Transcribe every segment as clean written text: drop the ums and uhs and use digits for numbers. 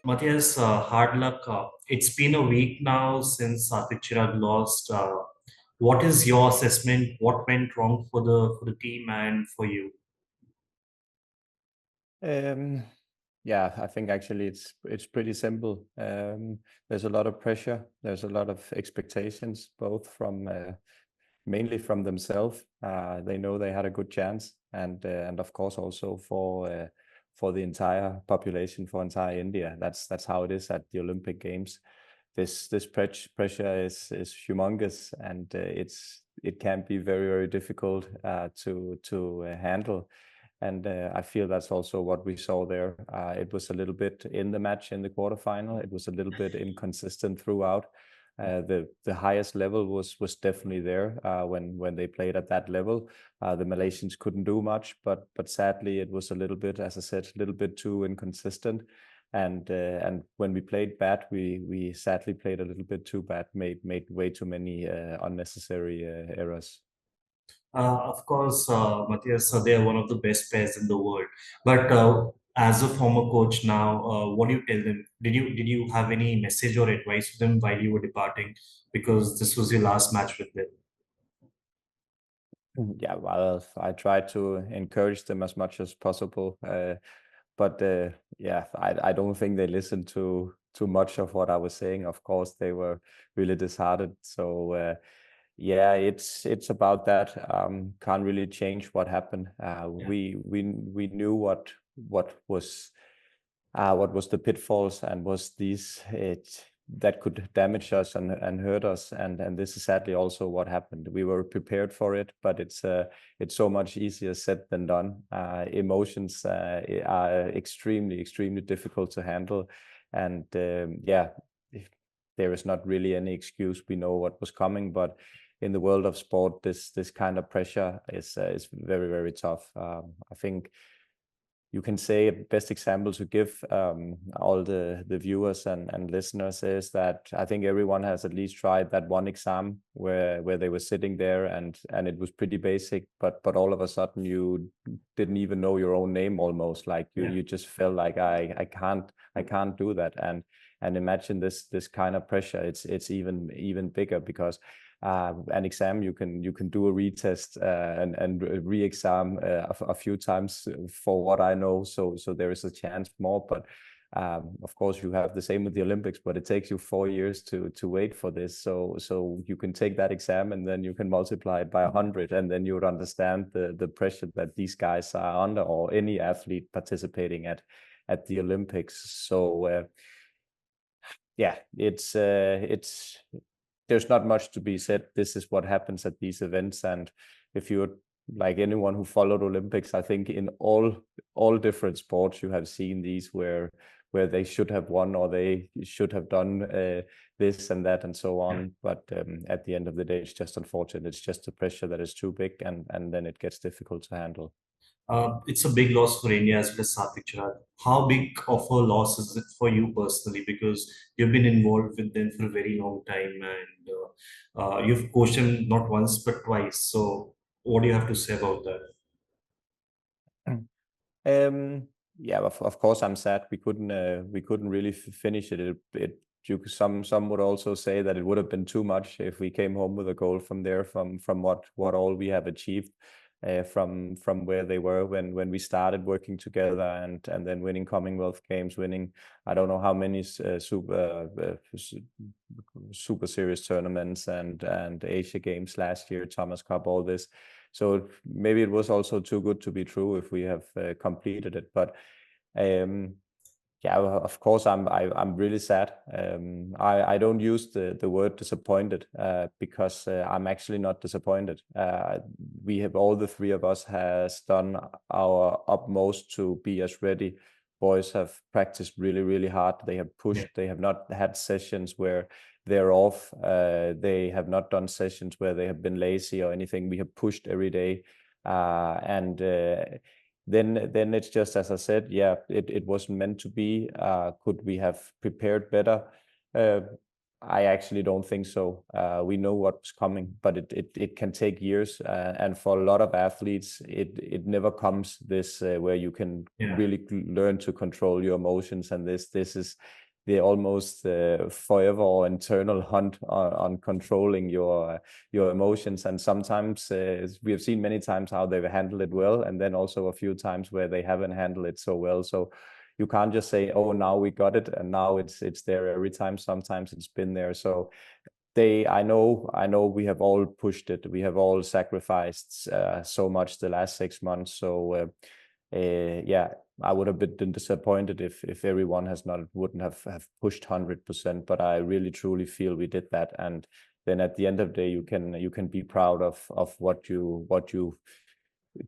Matthias, hard luck. It's been a week now since Satwik-Chirag lost. What is your assessment? What went wrong for the team and for you? Um, yeah, I think actually it's pretty simple. There's a lot of pressure. There's a lot of expectations, both from mainly from themselves. They know they had a good chance, and of course also for the entire population, for entire India. That's how it is at the Olympic Games. This pressure is humongous, and it can be very difficult to handle. And I feel that's also what we saw there. It was a little bit in the match in the quarterfinal. It was a little bit inconsistent throughout. The highest level was definitely there when they played at that level. The Malaysians couldn't do much, but sadly it was a little bit, as I said, a little bit too inconsistent. And when we played bad, we sadly played a little bit too bad, made way too many unnecessary errors. Of course, Matthias, they are one of the best pairs in the world. But as a former coach now, what do you tell them? Did you have any message or advice to them while you were departing? Because this was your last match with them. Yeah, well, I try to encourage them as much as possible. But yeah, I don't think they listened to too much of what I was saying. Of course, they were really disheartened. So yeah, it's about that. Can't really change what happened. Yeah. We knew what was the pitfalls and was these it that could damage us and hurt us, and this is sadly also what happened. We were prepared for it, but it's so much easier said than done. Emotions are extremely difficult to handle, and yeah, there is not really any excuse. We know what was coming, but in the world of sport, this kind of pressure is very tough. I think you can say a best example to give all the viewers and listeners is that I think everyone has at least tried that one exam where they were sitting there and it was pretty basic, but all of a sudden you didn't even know your own name almost. Like Yeah. you just felt like I can't do that. And imagine this kind of pressure. It's even bigger because an exam you can do a retest and re-exam a few times for what I know, so there is a chance more. But of course you have the same with the Olympics, but it takes you 4 years to wait for this, so you can take that exam and then you can multiply it by 100, and then you would understand the pressure that these guys are under, or any athlete participating at the Olympics. So yeah, it's there's not much to be said. This is what happens at these events, and if you're like anyone who followed Olympics, I think in all different sports you have seen these where they should have won or they should have done this and that and so on. But at the end of the day, it's just unfortunate. It's just the pressure that is too big, and then it gets difficult to handle. It's a big loss for India as well as Satwik-Chirag. How big of a loss is it for you personally? Because you've been involved with them for a very long time and you've coached them not once but twice. So, what do you have to say about that? Um, yeah, of course, I'm sad we couldn't really finish it. Some would also say that it would have been too much if we came home with a goal from there, from what all we have achieved, from where they were when we started working together, and then winning Commonwealth Games, winning I don't know how many super serious tournaments and Asia Games last year, Thomas Cup, all this. So maybe it was also too good to be true if we have completed it. But um, yeah, of course, I'm really sad. I don't use the word disappointed because I'm actually not disappointed. We have, all the three of us has done our utmost to be as ready. Boys have practiced really hard. They have Yeah. pushed. They have not had sessions where they're off. They have not done sessions where they have been lazy or anything. We have pushed every day, and then it's just as I said. Yeah, it wasn't meant to be. Could we have prepared better? Uh, I actually don't think so. We know what's coming, but it can take years, and for a lot of athletes, it never comes this where you can Yeah. really learn to control your emotions, and this is the almost forever or eternal hunt on controlling your emotions. And sometimes we have seen many times how they've handled it well, and then also a few times where they haven't handled it so well. So you can't just say, oh, now we got it and now it's there every time. Sometimes it's been there. So I know we have all pushed it, we have all sacrificed so much the last 6 months. So yeah, I would have been disappointed if everyone wouldn't have pushed 100%, but I really truly feel we did that. And then at the end of the day, you can be proud of what you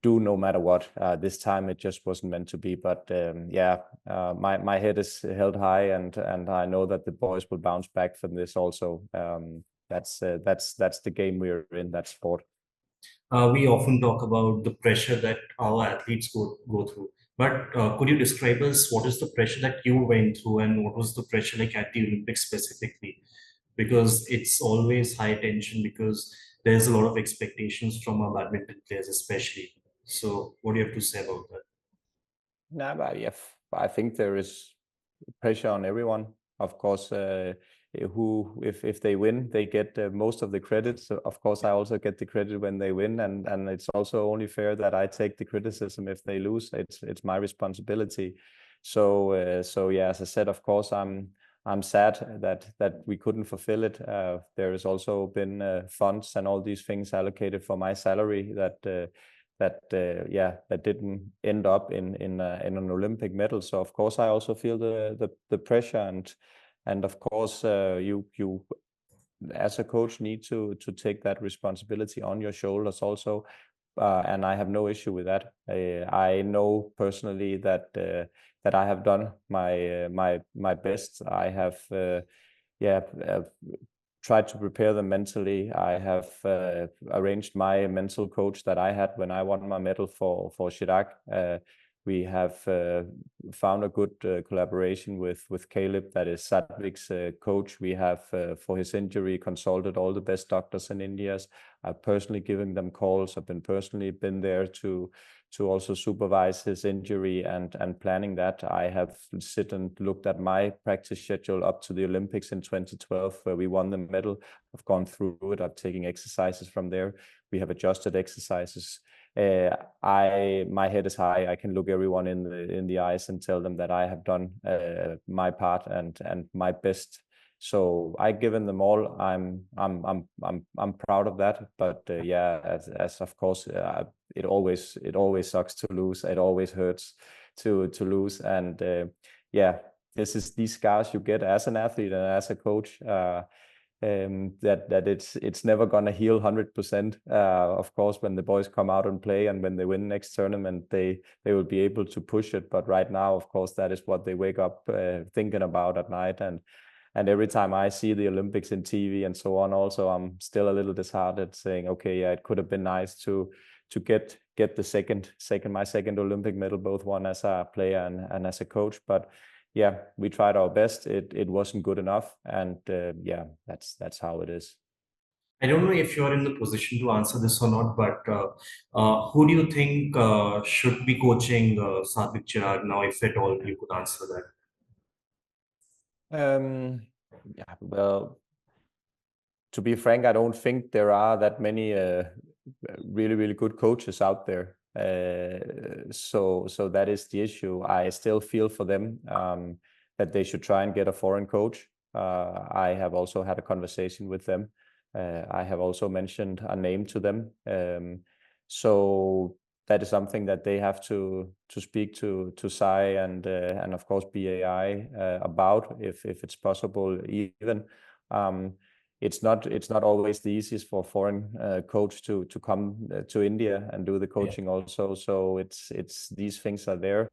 do no matter what. This time it just wasn't meant to be, but yeah, my head is held high, and I know that the boys will bounce back from this also. That's the game we're in, that sport. We often talk about the pressure that our athletes go through. But could you describe us what is the pressure that you went through and what was the pressure like at the Olympics specifically? Because it's always high tension because there's a lot of expectations from our badminton players, especially. So, what do you have to say about that? Nah, but yeah, I think there is pressure on everyone. Of course, who if they win, they get most of the credit. So of course, I also get the credit when they win, and it's also only fair that I take the criticism if they lose. It's my responsibility. So yeah, as I said, of course, I'm sad that we couldn't fulfill it. There has also been funds and all these things allocated for my salary that didn't end up in an Olympic medal. So of course I also feel the pressure, and of course you as a coach need to take that responsibility on your shoulders also. And I have no issue with that. I know personally that I have done my best. I have yeah tried to prepare them mentally. I have arranged my mental coach that I had when I won my medal for Chirag. We have found a good collaboration with Caleb, that is Satwik's coach. We have, for his injury, consulted all the best doctors in India. I've personally given them calls. I've been there to also supervise his injury and planning that. I have sit and looked at my practice schedule up to the Olympics in 2012, where we won the medal. I've gone through it. I've taken exercises from there. We have adjusted exercises. My head is high. I can look everyone in the eyes and tell them that I have done my part and my best. So I've given them all. I'm proud of that. But yeah, as of course, it always sucks to lose. It always hurts to lose. And yeah, this is these scars you get as an athlete and as a coach. That it's never gonna heal 100%. Of course, when the boys come out and play and when they win next tournament, they will be able to push it. But right now, of course, that is what they wake up thinking about at night. And every time I see the Olympics in TV and so on, also I'm still a little disheartened, saying, okay, yeah, it could have been nice to get my second Olympic medal, both one as a player and as a coach. But yeah, we tried our best. It wasn't good enough, and yeah, that's how it is. I don't know if you're in the position to answer this or not, but who do you think should be coaching Satwik-Chirag now, if at all you could answer that? Yeah, well, to be frank, I don't think there are that many really good coaches out there. So that is the issue. I still feel for them that they should try and get a foreign coach. I have also had a conversation with them. I have also mentioned a name to them. So that is something that they have to speak to Sai and of course BAI about, if it's possible even. It's not always the easiest for a foreign coach to come to India and do the Yeah. coaching also. So it's these things are there.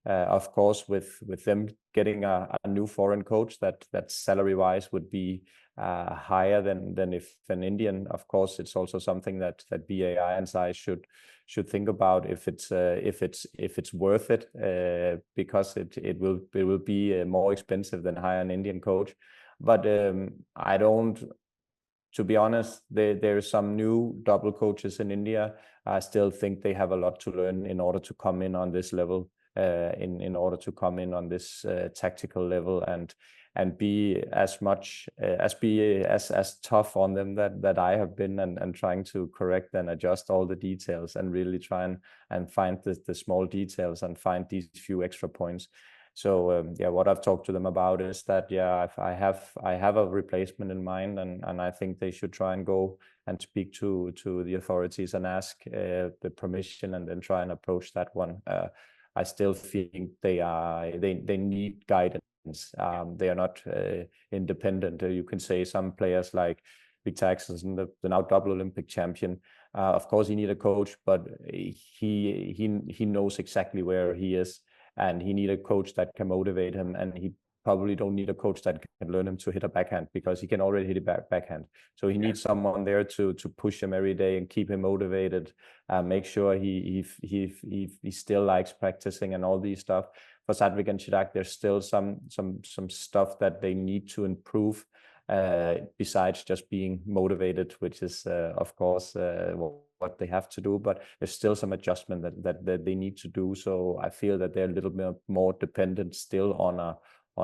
Of course, with them getting a new foreign coach, that salary wise would be higher than if an Indian. Of course, it's also something that BAI and SAI should think about, if it's worth it, because it will be more expensive than hire an Indian coach. But I don't. To be honest, there is some new double coaches in India. I still think they have a lot to learn in order to come in on this level, in order to come in on this tactical level and be as much as tough on them that I have been, and trying to correct and adjust all the details and really try and find the small details and find these few extra points. So yeah, what I've talked to them about is that I have a replacement in mind, and I think they should try and go and speak to the authorities and ask the permission, and then try and approach that one. I still think they need guidance. They are not independent. You can say some players like Victor Axelsen, the now double Olympic champion. Of course, he need a coach, but he knows exactly where he is, and he need a coach that can motivate him, and he probably don't need a coach that can learn him to hit a backhand, because he can already hit a backhand. So he needs someone there to push him every day and keep him motivated, make sure he still likes practicing and all these stuff. For Satwik and Chirag, there's still some stuff that they need to improve, besides just being motivated, which is of course what they have to do, but there's still some adjustment that they need to do. So I feel that they're a little bit more dependent still on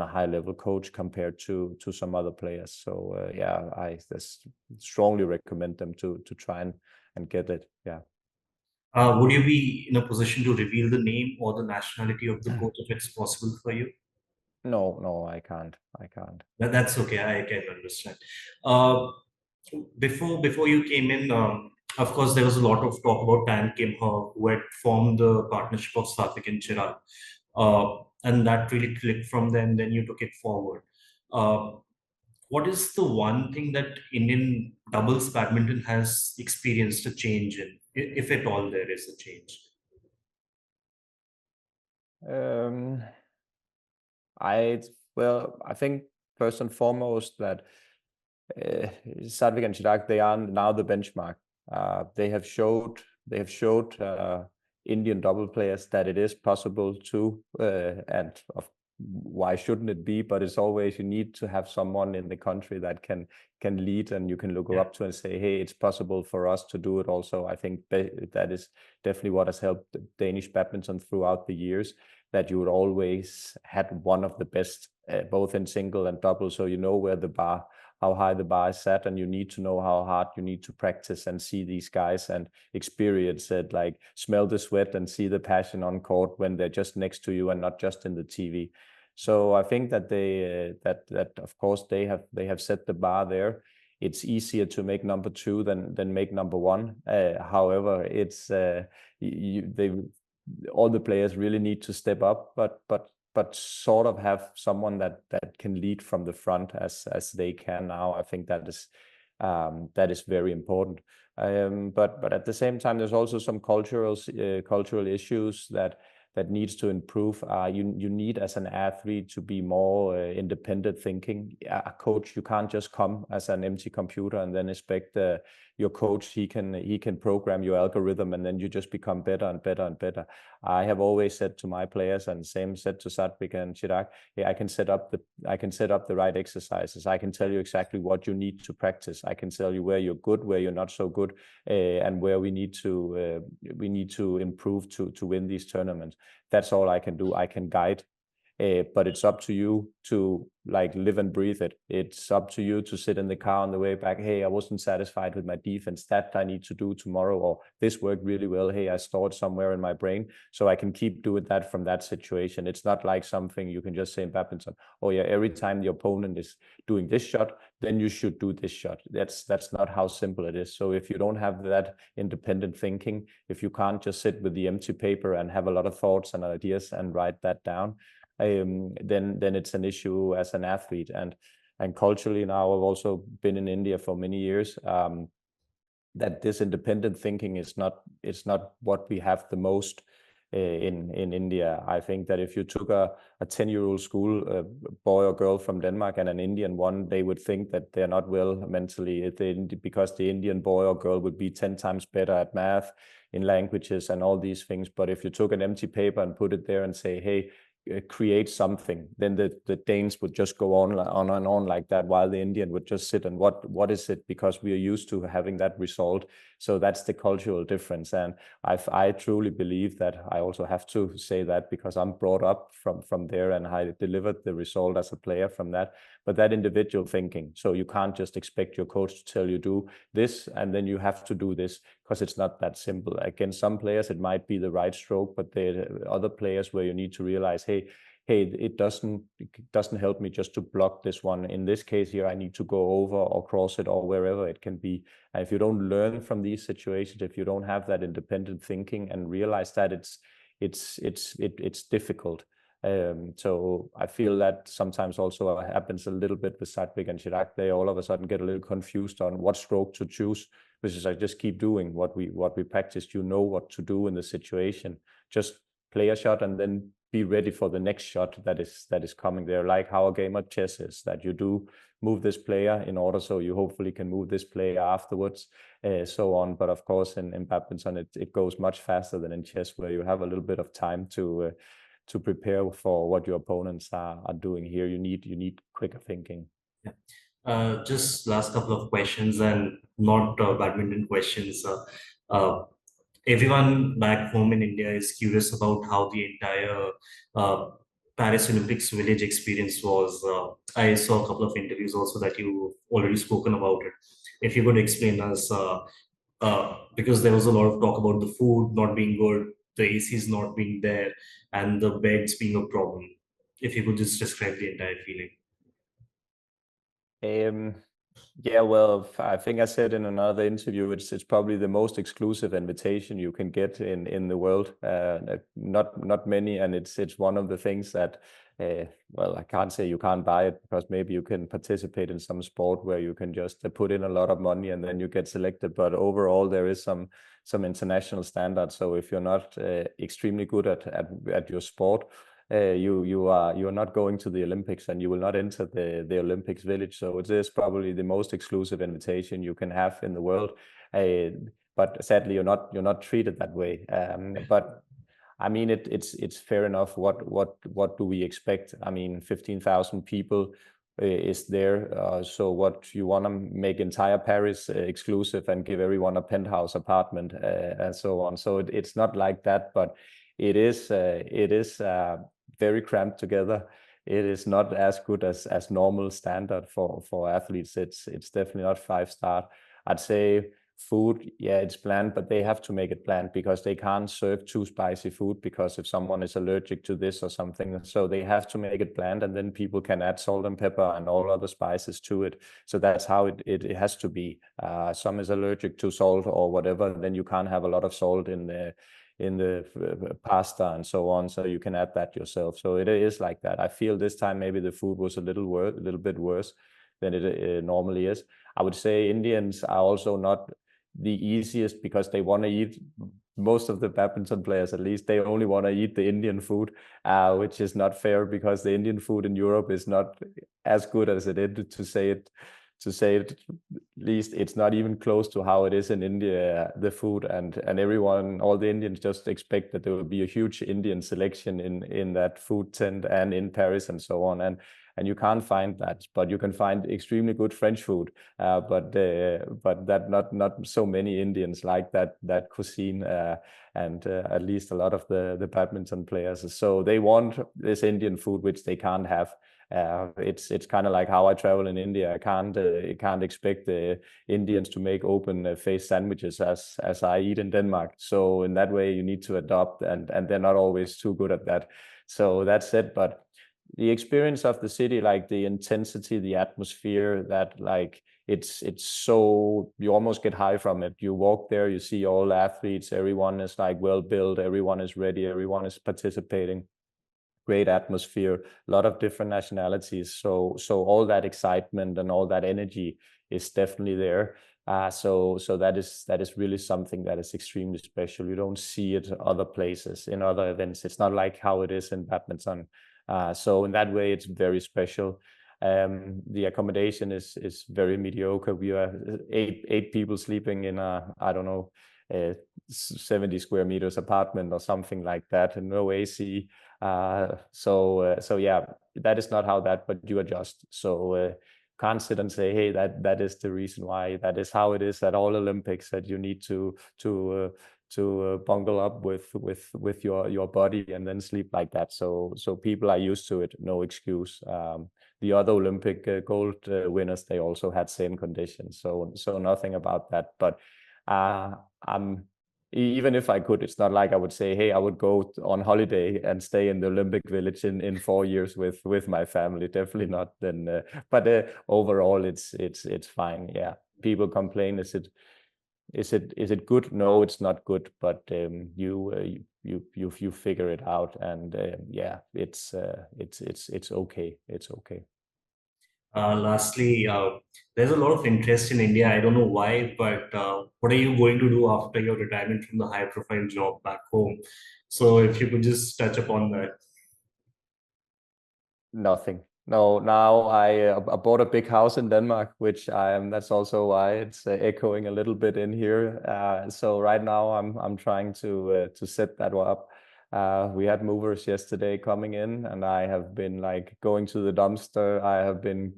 a high level coach compared to some other players. So yeah, I just strongly recommend them to try and get it. Yeah. Would you be in a position to reveal the name or the nationality of the coach if it's possible for you? No, I can't. I can't. That's okay. I can understand. Uh, before you came in, of course, there was a lot of talk about Tan Kim Ho, who had formed the partnership of Satwik and Chirag, and that really clicked from them. Then you took it forward. Uh, what is the one thing that Indian doubles badminton has experienced a change in, if at all there is a change? Um, I I think first and foremost that Satwik and Chirag, they are now the benchmark. They have showed Indian double players that it is possible to, why shouldn't it be? But it's always, you need to have someone in the country that can lead, and you can look Yeah. up to and say, hey, it's possible for us to do it also. I think that is definitely what has helped Danish badminton throughout the years, that you would always had one of the best, both in single and double, so you know where the bar, how high the bar is set, and you need to know how hard you need to practice and see these guys and experience it, like smell the sweat and see the passion on court when they're just next to you and not just in the TV. So I think that they that of course they have set the bar there. It's easier to make number two than make number one. However, it's they all the players really need to step up, but sort of have someone that can lead from the front as they can now. I think that is very important. But at the same time, there's also some cultural issues that needs to improve. You need, as an athlete, to be more independent thinking. A coach, you can't just come as an empty computer and then expect your coach, he can program your algorithm and then you just become better and better and better. I have always said to my players, and same said to Satwik and Chirag, hey, I can set up the right exercises. I can tell you exactly what you need to practice. I can tell you where you're good, where you're not so good, and where we need to improve to win these tournaments. That's all I can do. I can guide, but it's up to you to like live and breathe it. It's up to you to sit in the car on the way back. Hey, I wasn't satisfied with my defense. That I need to do tomorrow, or this worked really well. Hey, I stored somewhere in my brain, so I can keep doing that from that situation. It's not like something you can just say in badminton, oh yeah, every time the opponent is doing this shot, then you should do this shot. That's not how simple it is. So if you don't have that independent thinking, if you can't just sit with the empty paper and have a lot of thoughts and ideas and write that down, then it's an issue as an athlete. And culturally now, I've also been in India for many years. That this independent thinking is not what we have the most in India. I think that if you took a 10-year-old school boy or girl from Denmark and an Indian one, they would think that they're not well mentally, because the Indian boy or girl would be 10 times better at math, in languages and all these things. But if you took an empty paper and put it there and say, hey, create something, then the Danes would just go on and on like that, while the Indian would just sit and what is it, because we are used to having that result. So that's the cultural difference. And I truly believe that. I also have to say that because I'm brought up from there, and I delivered the result as a player from that. But that individual thinking, so you can't just expect your coach to tell you do this and then you have to do this, because it's not that simple. Against some players it might be the right stroke, but there are other players where you need to realize, hey, it doesn't help me just to block this one. In this case here, I need to go over or cross it or wherever it can be. And if you don't learn from these situations, if you don't have that independent thinking and realize that, it's difficult. So I feel that sometimes also happens a little bit with Satwik and Chirag. They all of a sudden get a little confused on what stroke to choose, which is, I just keep doing what we practiced. You know what to do in the situation. Just play a shot and then be ready for the next shot that is coming there. Like how a game of chess is, that you do move this player in order so you hopefully can move this player afterwards, so on. But of course in badminton it goes much faster than in chess, where you have a little bit of time to prepare for what your opponents are doing. Here you need quicker thinking. Yeah. Just last couple of questions, and not badminton questions. Everyone back home in India is curious about how the entire uh, Paris Olympics village experience was. I saw a couple of interviews also that you already spoken about it. If you could explain us, because there was a lot of talk about the food not being good, the ACs not being there, and the beds being a problem. If you could just describe the entire feeling. Um, yeah, well, I think I said in another interview, it's probably the most exclusive invitation you can get in the world. Not many, and it's one of the things that, well, I can't say you can't buy it, because maybe you can participate in some sport where you can just put in a lot of money and then you get selected. But overall, there is some international standards. So if you're not extremely good at your sport, you are not going to the Olympics, and you will not enter the Olympics village. So it is probably the most exclusive invitation you can have in the world. But sadly, you're not treated that way. But I mean, it's fair enough. What do we expect? I mean, 15,000 people is there. So what, you want to make entire Paris exclusive and give everyone a penthouse apartment and so on. So it's not like that, but it is very cramped together. It is not as good as normal standard for athletes. It's definitely not 5-star. I'd say food, yeah, it's bland, but they have to make it bland because they can't serve too spicy food, because if someone is allergic to this or something, so they have to make it bland, and then people can add salt and pepper and all other spices to it. So that's how it has to be. Some is allergic to salt or whatever, then you can't have a lot of salt in the pasta and so on, so you can add that yourself. So it is like that. I feel this time maybe the food was a little bit worse than it normally is. I would say Indians are also not the easiest, because they want to eat, most of the badminton players at least, they only want to eat the Indian food, which is not fair, because the Indian food in Europe is not as good as it is, to say it least. It's not even close to how it is in India, the food, and everyone, all the Indians just expect that there will be a huge Indian selection in that food tent and in Paris and so on, and you can't find that. But you can find extremely good French food, but that not so many Indians like that cuisine, and at least a lot of the badminton players. So they want this Indian food, which they can't have. It's kind of like how I travel in India. I can't expect the Indians to make open face sandwiches as I eat in Denmark. So in that way, you need to adopt, and they're not always too good at that. So that's it. But the experience of the city, like the intensity, the atmosphere, that like it's so, you almost get high from it. You walk there, you see all athletes, everyone is like well built, everyone is ready, everyone is participating. Great atmosphere, a lot of different nationalities. So all that excitement and all that energy is definitely there. So that is really something that is extremely special. You don't see it other places in other events. It's not like how it is in badminton. So in that way, it's very special. The accommodation is very mediocre. We are eight people sleeping in a, I don't know, a 70 square meters apartment or something like that, and no AC. So yeah, that is not how that, but you adjust. So can't sit and say, hey, that is the reason why. That is how it is at all Olympics, that you need to bungle up with your body and then sleep like that. So people are used to it, no excuse. The other Olympic gold winners, they also had same conditions, so nothing about that. But I'm even if I could, it's not like I would say, hey, I would go on holiday and stay in the Olympic Village in 4 years with my family. Definitely not. Then, but overall, it's fine. Yeah, people complain. Is it good? No, it's not good. But you figure it out, and yeah, it's okay. It's okay. Lastly, there's a lot of interest in India. I don't know why, but what are you going to do after your retirement from the high-profile job back home? So if you could just touch upon that. Nothing. No, now I bought a big house in Denmark, which I am. That's also why it's echoing a little bit in here. So right now I'm trying to set that up. We had movers yesterday coming in, and I have been like going to the dumpster. I have been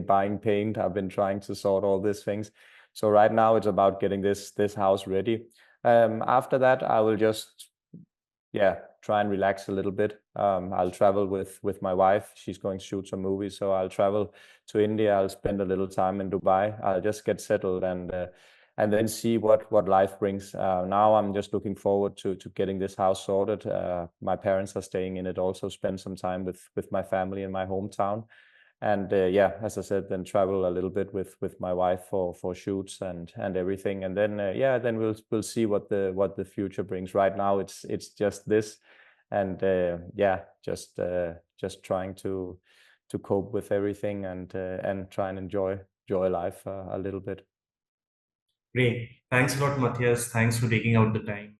buying paint. I've been trying to sort all these things. So right now it's about getting this house ready. After that, I will just, yeah, try and relax a little bit. I'll travel with my wife. She's going to shoot some movies, so I'll travel to India. I'll spend a little time in Dubai. I'll just get settled and then see what life brings. Now I'm just looking forward to getting this house sorted. My parents are staying in it. Also, spend some time with my family in my hometown, and yeah, as I said, then travel a little bit with my wife for shoots and everything, and then yeah, then we'll see what the future brings. Right now it's just this, and yeah, just trying to cope with everything and try and enjoy life a little bit. Great. Thanks a lot, Matthias. Thanks for taking out the time.